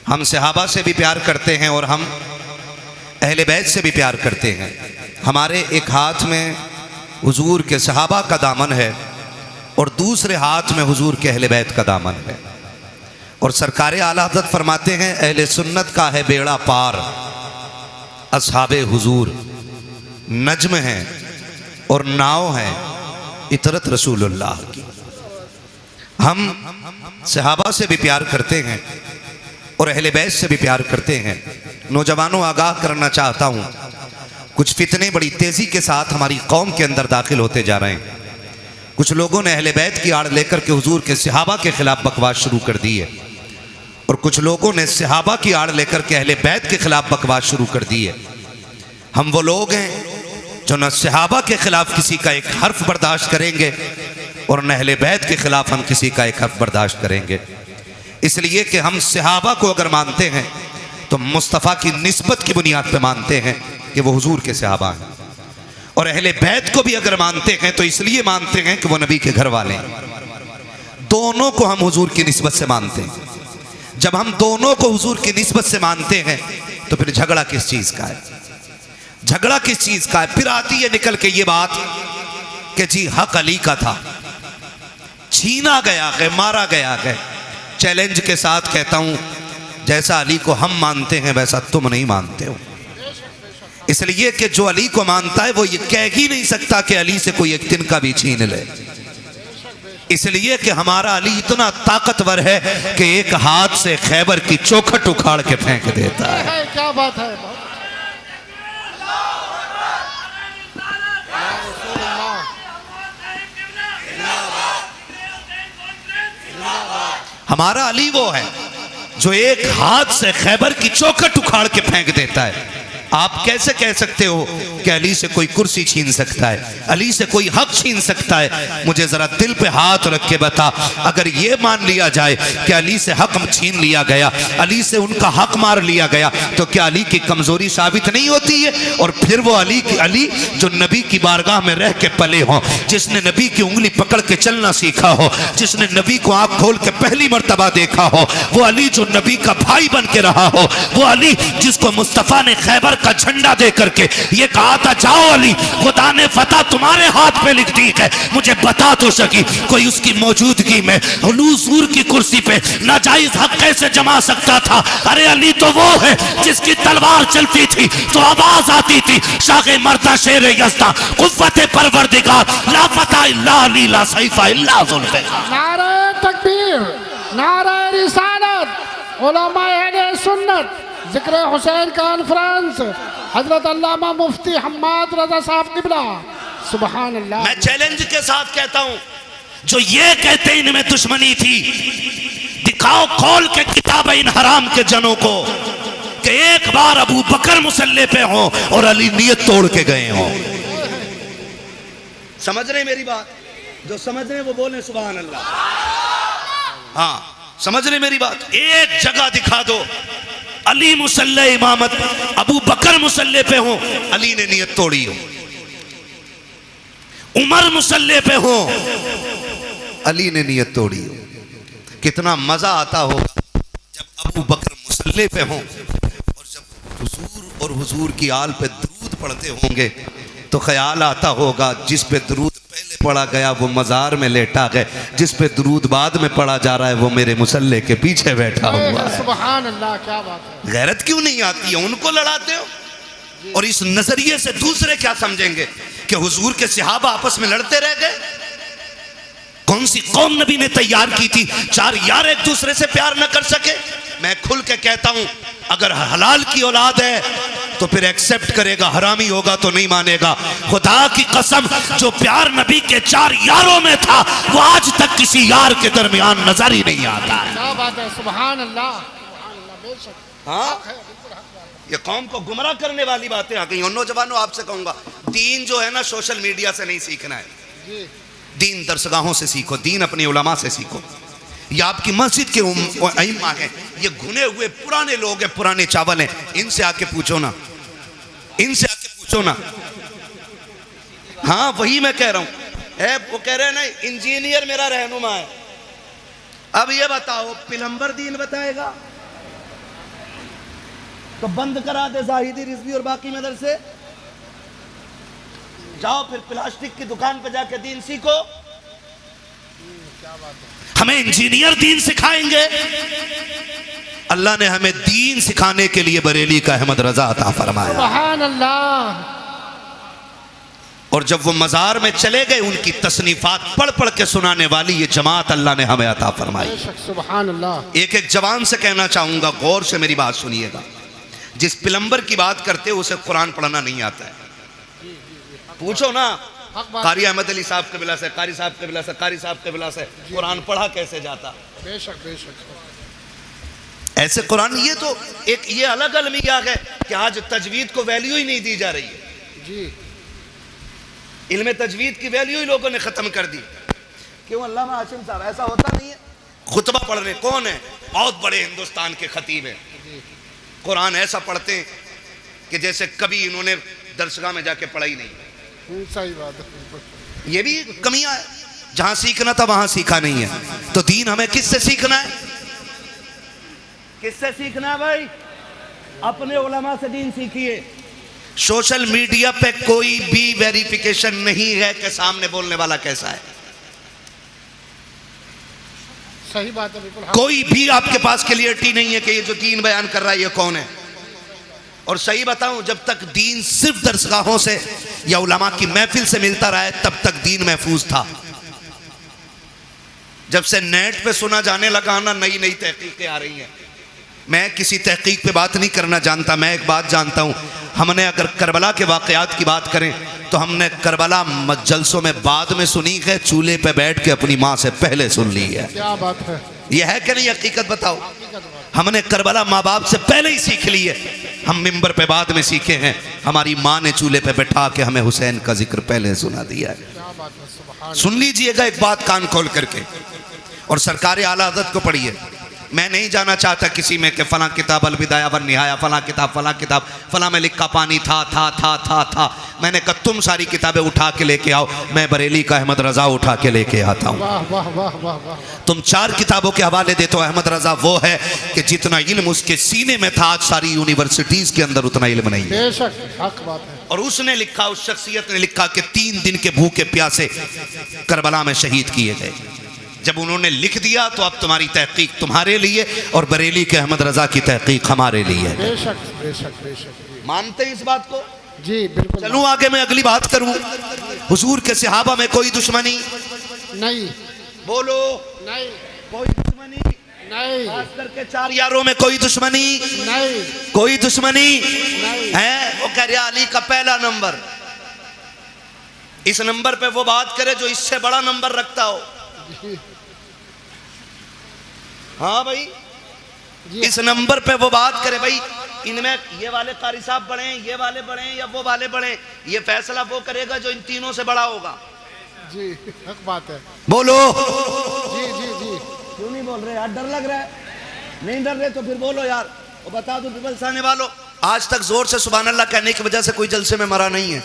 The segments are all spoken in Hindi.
हम सहाबा से भी प्यार करते हैं और हम अहले बैत से भी प्यार करते हैं। हमारे एक हाथ में हुजूर के सहाबा का दामन है और दूसरे हाथ में हुजूर के अहले बैत का दामन है। और सरकार आला हज़रत फरमाते हैं अहले सुन्नत का है बेड़ा पार, असहाबे हुजूर नज्म हैं और नाव हैं इतरत रसूलुल्लाह की। हम सहाबा से भी प्यार करते हैं और अहले बैत से भी प्यार करते हैं। नौजवानों, आगाह करना चाहता हूँ, कुछ फितने बड़ी तेज़ी के साथ हमारी कौम के अंदर दाखिल होते जा रहे हैं। कुछ लोगों ने अहले बैत की आड़ लेकर के हुजूर के सहाबा के खिलाफ बकवास शुरू कर दी है और कुछ लोगों ने सहाबा की आड़ लेकर के अहले बैत के खिलाफ बकवास शुरू कर दी है। हम वो लोग हैं जो न सहाबा के खिलाफ किसी का एक हर्फ बर्दाश्त करेंगे और न अहले बैत के खिलाफ हम किसी का एक हर्फ बर्दाश्त करेंगे। इसलिए कि हम सहाबा को अगर मानते हैं तो मुस्तफ़ा की निस्बत की बुनियाद पर मानते हैं कि वो हुजूर के सहाबा हैं, और अहले बैत को भी अगर मानते हैं तो इसलिए मानते हैं कि वो नबी के घर वाले हैं। दोनों को हम हुजूर की निस्बत से मानते हैं। जब हम दोनों को हुजूर की निस्बत से मानते हैं तो फिर झगड़ा किस चीज़ का है? झगड़ा किस चीज़ का है? फिर आती है निकल के ये बात कि जी हक अली का था, छीना गया है, मारा गया है। चैलेंज के साथ कहता हूं, जैसा अली को हम मानते हैं वैसा तुम नहीं मानते हो। इसलिए कि जो अली को मानता है वो ये कह ही नहीं सकता कि अली से कोई एक दिन का भी छीन ले। इसलिए कि हमारा अली इतना ताकतवर है कि एक हाथ से खैबर की चौखट उखाड़ के फेंक देता है। क्या बात है। हमारा अली वो है जो एक हाथ से खैबर की चौखट उखाड़ के फेंक देता है। आप कैसे कह सकते हो कि अली से कोई कुर्सी छीन सकता है, अली से कोई हक छीन सकता है? मुझे जरा दिल पे हाथ रख के बता, अगर ये मान लिया जाए कि अली से हक छीन लिया गया, अली से उनका हक मार लिया गया, तो क्या अली की कमजोरी साबित नहीं होती है? और फिर वो अली जो नबी की बारगाह में रह के पले हो, जिसने नबी की उंगली पकड़ के चलना सीखा हो, जिसने नबी को आंख खोल के पहली मर्तबा देखा हो, वो अली जो नबी का भाई बन के रहा हो, वो अली जिसको मुस्तफा ने खैबर का झंडा दे करके ये कहा था, जाओ अली, खुदा ने फतह तुम्हारे हाथ पे लिख दी है। मुझे बता तो सकी कोई उसकी मौजूदगी में हुजूर की कुर्सी पे नाजायज हक कैसे जमा सकता था? अरे अली तो वो है जिसकी तलवार चलती थी तो आवाज आती थी, शागे मर्दा शेर यज़्दा कुव्वते परवरदिगार, ला फतह इल्ला अली, ला सैफा इल्ला ज़ुल्फ़िकार। नारे तकबीर, नारे रिसालत, उलमा अहले सुन्नत, जिक्र हुसैन कॉन्फ्रेंस, हजरत अल्लामा मुफ्ती हम्माद रजा साहब किबला, सुभान अल्लाह। मैं चैलेंज के साथ कहता हूं, जो ये कहते इनमें दुश्मनी थी, दिखाओ खोल के किताब इन हराम के जनों को कि एक बार अबू बकर मुसल्ले पे हो और अली नियत तोड़ के गए हो। समझ रहे मेरी बात? जो समझ रहे वो बोले सुभान अल्लाह। हाँ, समझ रहे मेरी बात? एक जगह दिखा दो अली मुसल्ले इमामत, अबू बकर मुसल्ले पे हो, अली ने नियत तोड़ी हो। उमर मुसल्ले पे हो, अली ने नियत तोड़ी हो। कितना मजा आता हो जब अबू बकर मुसल्ले पे हो और जब हुजूर और हुजूर की आल पे दरूद पढ़ते होंगे तो ख्याल आता होगा जिस पे दरूद पहले पढ़ा गया वो मजार में लेटा है, जिस पे दरूद बाद में पढ़ा जा रहा है वो मेरे मुसल्ले के पीछे बैठा हुआ है। सुभान अल्लाह, क्या बात है। गैरत क्यों नहीं आती है? उनको लड़ाते हो। और इस नजरिए से दूसरे क्या समझेंगे कि हुजूर के सहाबा आपस में लड़ते रह गए? कौन सी कौम नबी ने तैयार की थी चार यार एक दूसरे से प्यार न कर सके? मैं खुल के कहता हूं, अगर हलाल की औलाद है तो फिर एक्सेप्ट करेगा, हरामी होगा तो नहीं मानेगा। खुदा की कसम, जो प्यार नबी के चार यारों में था वो आज तक किसी यार के दरमियान नजर ही नहीं आता। क्या बात है, सुभान अल्लाह। हाँ, ये कौम को गुमराह करने वाली बातें आ गई। और नौजवानों, आपसे कहूंगा, दीन जो है ना सोशल मीडिया से नहीं सीखना है। दीन दरसगाहों से सीखो, दीन अपनी उलमा से सीखो। ये आपकी मस्जिद के अइम्मा हैं, ये घुने हुए पुराने लोग हैं, पुराने चावल हैं, इनसे आके पूछो ना, इनसे आके पूछो ना। हाँ, वही मैं कह रहा हूं। वो कह रहे हैं ना इंजीनियर मेरा रहनुमा है। अब ये बताओ, प्लम्बर दीन बताएगा? तो बंद करा दे जाहिदी, रिजवी और बाकी मदरसे। जाओ फिर प्लास्टिक की दुकान पे जाके दीन सीखो। हमें इंजीनियर दीन सिखाएंगे। अल्लाह ने हमें दीन सिखाने के लिए बरेली का अहमद रजा अता फरमाया। सुभान अल्लाह। और जब वो मजार में चले गए, उनकी तसनीफात पढ़ पढ़ के सुनाने वाली ये जमात अल्लाह ने हमें अता फरमाई। सुभान अल्लाह। एक एक जवान से कहना चाहूंगा, गौर से मेरी बात सुनिएगा। जिस प्लम्बर की बात करते हो उसे कुरान पढ़ना नहीं आता है। पूछो ना कारी अहमद अली साहब कबिला से, कारी साहब कबिला से, कारी साहब कबिला से, कुरान पढ़ा कैसे जाता? बेशक बेशक। ऐसे कुरान, ये तो एक ये अलग अलमिया है कि आज तजवीद को वैल्यू ही नहीं दी जा रही है जी। इल्म तजवीद की वैल्यू ही लोगों ने खत्म कर दी। क्यों अल्लामा हाशिम साहब? ऐसा होता नहीं है। खुतबा पढ़ने कौन है? बहुत बड़े हिंदुस्तान के खतीब हैं। कुरान ऐसा पढ़ते हैं कि जैसे कभी इन्होंने दरसगाह में जाके पढ़ा ही नहीं। सही बात है। ये भी कमियां है। जहां सीखना था वहां सीखा नहीं है। तो दीन हमें किससे सीखना है? किससे सीखना है भाई? अपने उलमा से दीन सीखिए। सोशल मीडिया पे कोई भी वेरिफिकेशन नहीं है कि सामने बोलने वाला कैसा है। सही बात है बिल्कुल। कोई भी आपके पास क्लियरिटी नहीं है कि ये जो दीन बयान कर रहा है ये कौन है। और सही बताऊं, जब तक दीन सिर्फ दरसगाहों से या उलमा की महफिल से मिलता रहा है तब तक दीन महफूज था। जब से नेट पे सुना जाने लगा ना, नई नई तहकीकें आ रही हैं। मैं किसी तहकीक पे बात नहीं करना जानता, मैं एक बात जानता हूं। हमने अगर करबला के वाकयात की बात करें तो हमने करबला जलसों में बाद में सुनी है, चूल्हे पे बैठ के अपनी माँ से पहले सुन ली है। क्या बात है। यह है कि नहीं? हकीकत बताओ। हमने करबला माँ बाप से पहले ही सीख ली है। हम मिंबर पे बाद में सीखे हैं। हमारी माँ ने चूल्हे पे बैठा के हमें हुसैन का जिक्र पहले सुना दिया है। क्या बात है। सुभान। सुन लीजिएगा एक बात कान खोल करके, और सरकार आला हज़रत को पढ़िए। मैं नहीं जाना चाहता किसी में कि फलां किताब अलविदाया वन निहाया, फलां किताब फलां में लिखा पानी था। मैंने कहा तुम सारी किताबें उठा के लेके आओ, मैं बरेली का अहमद रजा उठा के लेके आता हूँ। वाह वाह वाह वाह वाह। तुम 4 किताबों के हवाले देते हो। अहमद रजा वो है कि जितना इल्म उसके सीने में था, आज सारी यूनिवर्सिटीज के अंदर उतना इल्म नहीं है। बेशक हक बात है। और उसने लिखा, उस शख्सियत ने लिखा कि 3 दिन के भूखे प्यासे करबला में शहीद किए गए। जब उन्होंने लिख दिया तो अब तुम्हारी तहकीक तुम्हारे लिए और बरेली के अहमद रजा की तहकीक हमारे लिए। बेशक बेशक बेशक। मानते हैं इस बात को? जी बिल्कुल। चलूं आगे, मैं अगली बात करूं। हुजूर के सहाबा में कोई दुश्मनी नहीं। बोलो। नहीं। कोई दुश्मनी नहीं। खास करके 4 यारों में कोई दुश्मनी नहीं। कोई दुश्मनी नहीं है। वो कह रहा अली का पहला नंबर, इस नंबर पे वो बात करे जो इससे बड़ा नंबर रखता हो। हाँ भाई, इस नंबर पे वो बात करे। भाई इनमें ये वाले कारी साहब बड़े हैं, ये वाले बड़े हैं, या वो वाले बड़े हैं, ये फैसला वो करेगा जो इन तीनों से बड़ा होगा। जी हक बात है। बोलो। जी जी जी। क्यों नहीं बोल रहे यार? डर लग रहा है? नहीं डर रहे तो फिर बोलो यार। वो बता दो पीपल्स आने वालों, आज तक जोर से सुभान अल्लाह कहने की वजह से कोई जलसे में मरा नहीं है।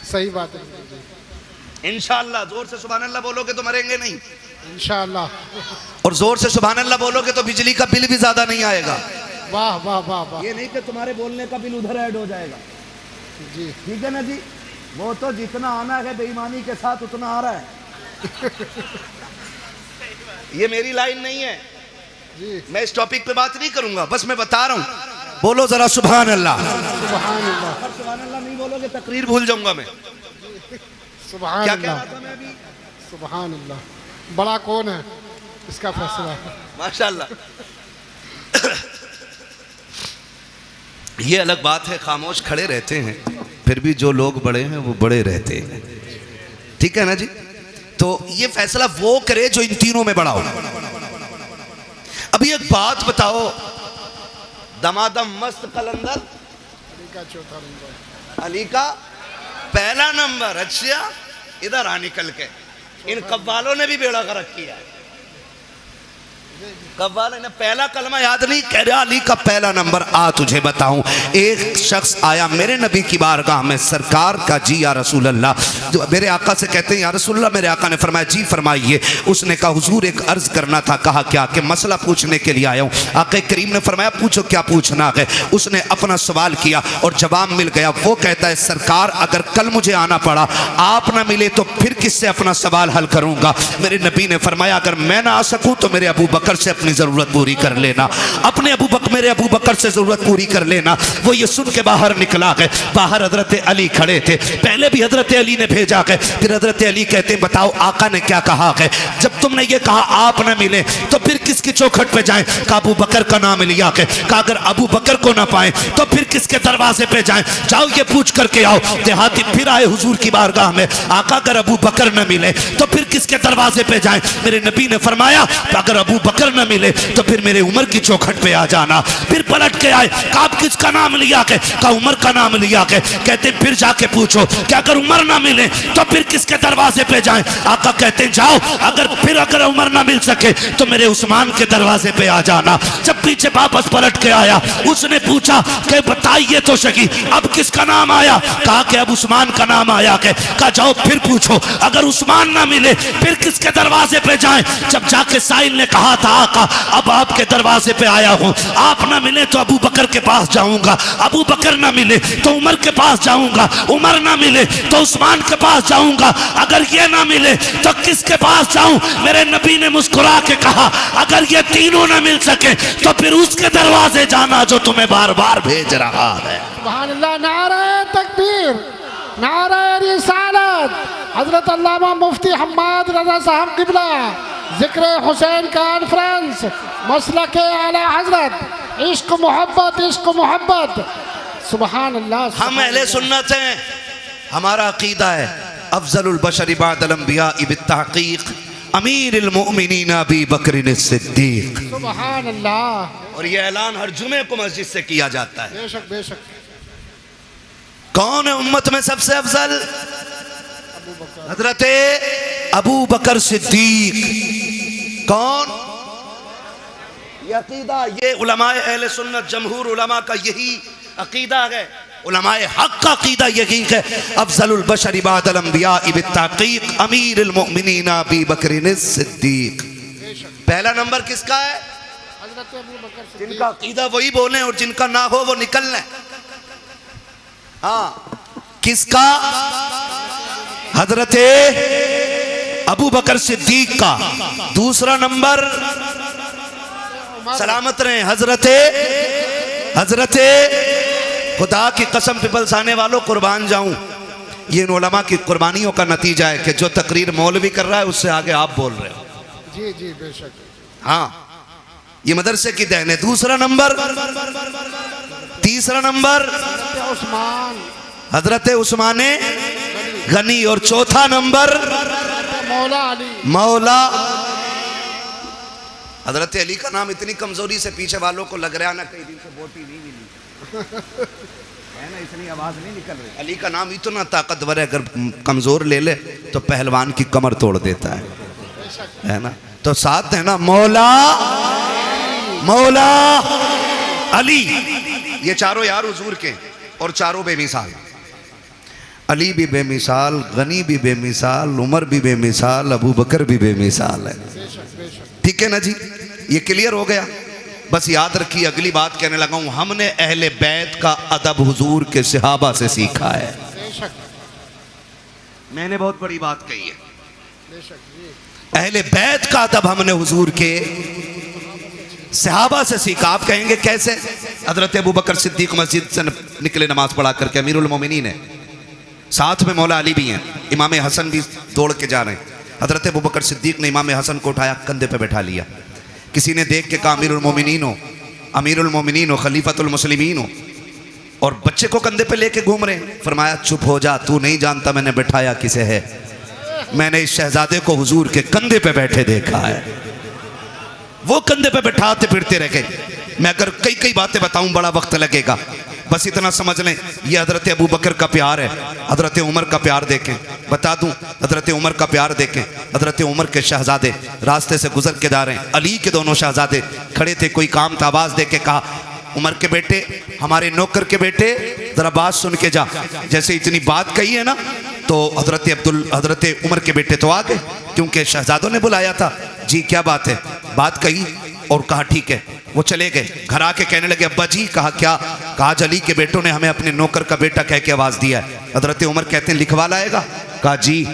सही बात है। इंशाअल्लाह जोर से सुभान अल्लाह बोलोगे तो मरेंगे नहीं इंशाअल्लाह। और जोर से सुभान अल्लाह बोलोगे तो बिजली का बिल भी ज्यादा नहीं आएगा। वाह वाह वाह वाह। ये नहीं कि तुम्हारे बोलने का बिल उधर ऐड हो जाएगा। जी ठीक है ना जी? वो तो जितना आना है बेईमानी के साथ उतना आ रहा है। ये मेरी लाइन नहीं है जी। मैं इस टॉपिक पे बात नहीं करूंगा, बस मैं बता रहा हूँ। बोलो जरा सुभान अल्लाह। सुभान अल्लाह। सुभान अल्लाह नहीं बोलोगे तकरीर भूल जाऊंगा मैं। सुभान क्या कह अल्लाह। रहा था मैं अभी? सुभान अल्लाह। बड़ा कौन है इसका फैसला। माशाल्लाह। ये अलग बात है, खामोश खड़े रहते हैं, फिर भी जो लोग बड़े हैं वो बड़े रहते हैं। ठीक है ना जी? तो ये फैसला वो करे जो इन तीनों में बड़ा हो। अभी एक बात बताओ, दमादम मस्त कलंदर अली का चौथा नंबर। अली का पहला नंबर। अच्छा, इधर आ निकल के। इन कव्वालों ने भी बेड़ा गर्क किया। कव्वाल ने पहला कलमा याद नहीं, कह रहा अली का पहला नंबर आ तुझे बताऊं। एक शख्स आया मेरे नबी की बारगाह में, सरकार का जी या रसूल अल्लाह, जो मेरे आका से कहते हैं या रसूल अल्लाह। मेरे आका ने फरमाया जी फरमाइए। उसने कहा हुजूर एक अर्ज करना था। कहा क्या? कि मसला पूछने के लिए आया हूँ। आका करीम ने फरमाया पूछो क्या पूछना है। उसने अपना सवाल किया और जवाब मिल गया। वो कहता है सरकार अगर कल मुझे आना पड़ा, आप ना मिले तो फिर किससे अपना सवाल हल करूंगा। मेरे नबी ने फरमाया अगर मैं ना आ सकूं तो मेरे अबू बकर से अपनी जरूरत पूरी कर लेना, मेरे अबू बकर से जरूरत पूरी कर लेना। वो ये सुन के बाहर निकला है। बाहर हजरत अली खड़े थे। पहले भी हजरत अली ने भेजा है, फिर हजरत अली कहते हैं बताओ आका ने क्या कहा है। जब तुमने ये कहा आप न मिले तो फिर किसकी चौखट पे जाएं? कहा अबू बकर का नाम लिया है। कहा अगर अबू बकर को ना पाए तो फिर किसके दरवाजे पे जाएं? जाओ ये पूछ करके आओ। देहाती फिर आए हुजूर की बारगाह में। आका अगर अबू बकर न मिले तो फिर किसके दरवाजे पे जाएं? मेरे नबी ने फरमाया अगर अबू बकर न मिले तो फिर मेरे उमर की चौखट पे आ जाना। फिर पलट के आए। कहा किसका नाम लिया के? कहा उमर का नाम लिया के। कहते फिर जाके पूछो कि अगर उमर ना मिले तो फिर किसके दरवाजे पे जाएं? आका कहते जाओ अगर उमर ना मिल सके तो मेरे उस्मान के दरवाजे पे आ जाना। जब पीछे वापस पलट के आया उसने पूछा कि बताइए तो सही अब किसका नाम आया? कहा कि अब उस्मान का नाम आया के। कहा जाओ फिर पूछो अगर उस्मान ना मिले फिर किसके दरवाजे पे जाएं? जब जाके साइल ने कहा था आका अब आपके दरवाजे पे आया हूं, आप ना मिले तो अबू बकर के पास जाऊंगा, अबू बकर ना मिले तो उमर के पास जाऊंगा, उमर ना मिले तो उस्मान के पास जाऊंगा, अगर ये ना मिले तो किसके पास जाऊं? मेरे नबी ने मुस्कुरा के कहा अगर ये तीनों ना मिल सके तो फिर उसके दरवाजे जाना जो तुम्हें बार बार भेज रहा है। सुभान अल्लाह। नारे तकबीर, नारे रिसालत। हजरत अल्लामा मुफ्ती हम्माद रजा साहब किबला जिक्र हुसैन कॉन्फ्रेंस मसलक आला हजरत, इश्क मोहब्बत। सुभान अल्लाह। हम अहले सुन्नत हैं, हमारा अकीदा है अफजलुल बशर बअदल अंबिया बित्तहकीक अमीरुल मोमिनीन अबी बकर सिद्दीक। सुभान अल्लाह। और ये ऐलान हर जुमे को मस्जिद से किया जाता है। बेशक बेशक। कौन है उम्मत में सबसे अफजल? हजरत अबू बकर सिद्दीक। कौन? ये अकीदा, ये उलमाए अहले सुन्नत जमहूर उलमा का यही अकीदा है। उलमाए हक का अकीदा यही है अफजलुल बशर बअदल अंबिया बित्तहकीक अमीरुल मोमिनीन अबी बकर सिद्दीक। पहला नंबर किसका है? हजरत अबू बकर सिद्दीक। जिनका अकीदा वही बोले और जिनका ना हो वो निकल लें। हाँ, किसका? हजरत अबू बकर सिद्दीक का। दूसरा नंबर सलामत रहे हजरत खुदा की कसम पिपल्स आने वालों कुर्बान जाऊं, ये इन उलमा की कुर्बानियों का नतीजा है कि जो तकरीर मौलवी कर रहा है उससे आगे आप बोल रहे हो। जी जी बेशक। हाँ, ये मदरसे की देन है। दूसरा नंबर, तीसरा नंबर उस्मान, हजरत उस्मान गनी। और चौथा नंबर मौला अली। मौला हजरत अली का नाम इतनी कमजोरी से पीछे वालों को लग रहा है ना कई दिन से बोटी नहीं मिली है ना, इतनी आवाज नहीं निकल रही। अली का नाम इतना ताकतवर है, अगर कमजोर ले ले तो पहलवान की कमर तोड़ देता है ना। तो साथ है ना मौला अली। ये चारों यार हुजूर के और चारों बेमिसाल। अली भी बेमिसाल, गनी भी बेमिसाल, उमर भी बेमिसाल, अबू बकर भी बेमिसाल है। ठीक है ना जी, ये क्लियर हो गया। बस याद रखिए अगली बात कहने लगा हूं, हमने अहले बैत का अदब हुजूर के सहाबा से सीखा है। मैंने बहुत बड़ी बात कही है। अहले बैत का अदब हमने हुजूर के सहाबा से सीखा। आप कहेंगे कैसे? हजरत अबू बकर सिद्दीक मस्जिद से निकले नमाज पढ़ा करके, अमीरुल मोमिनीन है, साथ में मौला अली भी हैं, इमाम हसन भी दौड़ के जा रहे हैं। हजरत अबू बकर सिद्दीक ने इमाम हसन को उठाया, कंधे पे बैठा लिया। किसी ने देख के कहा अमीरुल मोमिनीन हो, खलीफतुल मुस्लिमीन हो, और बच्चे को कंधे पे लेके घूम रहे हैं। फरमाया चुप हो जा, तू नहीं जानता मैंने बैठाया किसे है। मैंने इस शहजादे को हुजूर के कंधे पे बैठे देखा है। वो कंधे पे बैठाते फिरते रह गए। मैं अगर कई बातें बताऊं बड़ा वक्त लगेगा। बस इतना समझ लें ये हजरत अबू बकर का प्यार है। हजरत उमर का प्यार देखें, बता दूं हजरत उमर का प्यार देखें। हजरत उमर के शहजादे रास्ते से गुजर के जा रहे हैं, अली के दोनों शहजादे खड़े थे, कोई काम था, आवाज दे के कहा उमर के बेटे, हमारे नौकर के बेटे, जरा बात सुन के जा। जैसे इतनी बात कही है ना तो हजरत उमर के बेटे तो आ गए, क्योंकि शहजादों ने बुलाया था। जी क्या बात है? बात कही और कहा ठीक है। वो चले गए, घर आके कहने लगे अब्बा जी। कहा क्या? कहा आज अली के बेटों ने हमें अपने नौकर का बेटा कह के आवाज दिया है। हजरत उमर कहते हैं लिखवा लाएगा? कहा जी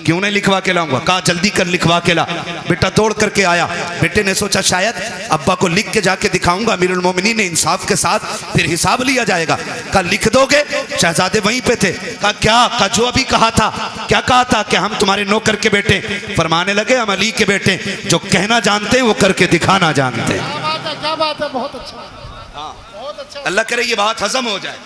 क्यों नहीं लिखवा के लाऊंगा। कहा जल्दी कर लिखवा के ला। बेटा दौड़ करके आया। बेटे ने सोचा शायद अब्बा को लिख के जाके दिखाऊंगा, अमीरुल मोमिनीन ने इंसाफ के साथ फिर हिसाब लिया जाएगा। कहा लिख दोगे? शहजादे वहीं पे थे। कहा क्या? कहा जो अभी कहा था। क्या कहा था? कि हम तुम्हारे नौकर के बेटे। फरमाने लगे हम अली के बेटे, जो कहना जानते हैं वो करके दिखाना जानते हैं। क्या बात है, क्या बात है, बहुत अच्छा, बहुत अच्छा। अल्लाह करे ये बात हजम हो जाए।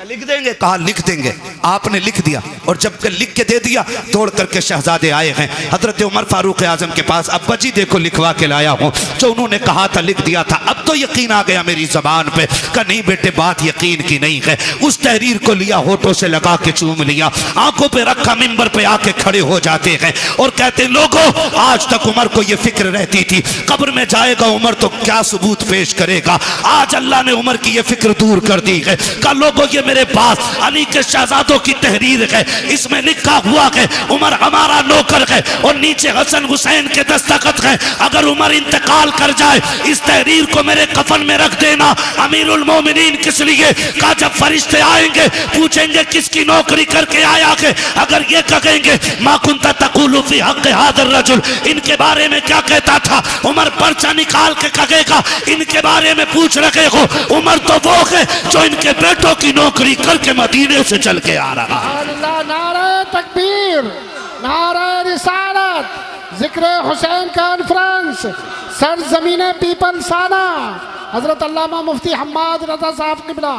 लिख देंगे? कहा लिख देंगे। आपने लिख दिया और जब लिख के दे दिया तोड़ करके शहजादे आए हैं हजरत उमर फारूक आजम के पास। अब्बा जी देखो लिखवा के लाया हूँ, जो उन्होंने कहा था लिख दिया था। अब तो यकीन आ गया मेरी जबान पे। कहा नहीं बेटे बात यकीन की नहीं है। उस तहरीर को लिया, होठों से लगा के चूम लिया, आंखों पे रखा, मिंबर पे आके खड़े हो जाते हैं और कहते लोगों आज तक उमर को यह फिक्र रहती थी कब्र में जाएगा उमर तो क्या सबूत पेश करेगा, आज अल्लाह ने उमर की यह फिक्र दूर कर दी है। कहा लोगों ये मेरे पास अली के शहजादों की तहरीर है, इसमें लिखा हुआ है उमर हमारा नौकर है और नीचे हसन हुसैन के दस्तखत है। अगर उमर इंतकाल कर जाए इस तहरीर को मेरे कफन में रख देना। अमीरुल मोमिनीन किस लिए? कहा जब फरिश्ते आएंगे पूछेंगे किसकी नौकरी करके आया है, अगर ये कहेंगे मा कुंता तकुलु फी हक़ हाज़िर रजुल, इनके बारे में क्या कहता था, उमर पर्चा निकाल के कहेगा इनके बारे में पूछ रहे हो। उमर तो वो है जो इनके बेटों की नौकरी करके मदीने से चल के आ रहा। अल्लाह, नारे तकबीर, नारे रिसालत, जिक्र हुसैन कॉन्फ्रेंस, सर जमीने पीपल साना, हजरत अल्लामा मुफ्ती हम्माद रजा साहब किबला।